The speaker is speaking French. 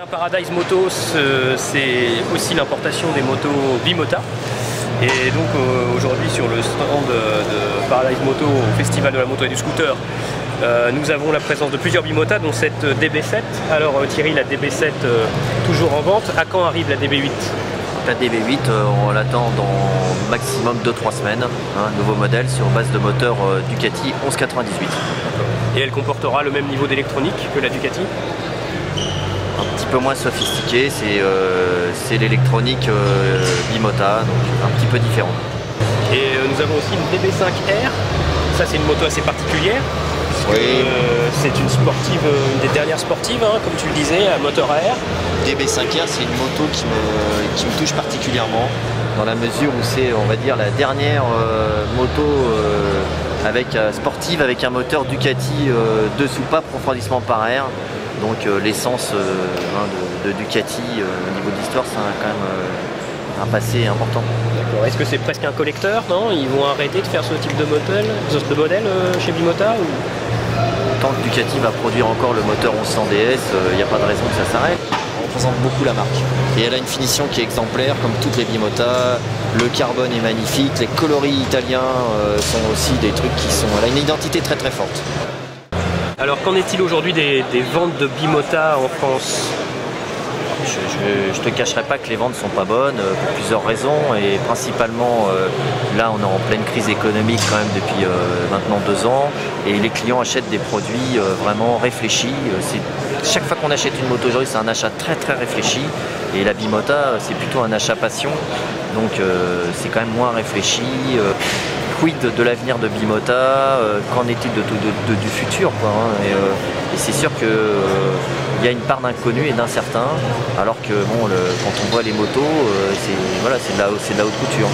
Paradise Motos, c'est aussi l'importation des motos Bimota. Et donc aujourd'hui sur le stand de Paradise Moto au Festival de la moto et du scooter, nous avons la présence de plusieurs Bimotas, dont cette DB7. Alors Thierry, la DB7 toujours en vente. À quand arrive la DB8? La DB8, on l'attend dans maximum 2-3 semaines. Nouveau modèle sur base de moteur Ducati 1198. Et elle comportera le même niveau d'électronique que la Ducati? Un petit peu moins sophistiqué, c'est l'électronique Bimota, donc un petit peu différent. Et nous avons aussi une DB5R. Ça, c'est une moto assez particulière. Oui. C'est une sportive, une des dernières sportives, comme tu le disais, à moteur à air. DB5R, c'est une moto qui me touche particulièrement, dans la mesure où c'est, on va dire, la dernière moto sportive avec un moteur Ducati deux soupapes, refroidissement par air. Donc l'essence de Ducati au niveau de l'histoire, c'est quand même un passé important. D'accord. Est-ce que c'est presque un collecteur, non? Ils vont arrêter de faire ce type de modèle chez Bimota ou... Tant que Ducati va produire encore le moteur 1100 DS, il n'y a pas de raison que ça s'arrête. On représente beaucoup la marque. Et elle a une finition qui est exemplaire, comme toutes les Bimota. Le carbone est magnifique, les coloris italiens sont aussi des trucs qui sont... Elle a une identité très très forte. Alors qu'en est-il aujourd'hui des ventes de Bimota en France? Je te cacherai pas que les ventes sont pas bonnes pour plusieurs raisons, et principalement là on est en pleine crise économique quand même depuis maintenant 2 ans, et les clients achètent des produits vraiment réfléchis. Chaque fois qu'on achète une moto aujourd'hui, c'est un achat très très réfléchi, et la Bimota c'est plutôt un achat passion, donc c'est quand même moins réfléchi. Quid de l'avenir de Bimota, qu'en est-il du futur, quoi, et c'est sûr que il y a une part d'inconnu et d'incertain, alors que bon, quand on voit les motos, c'est de la haute couture.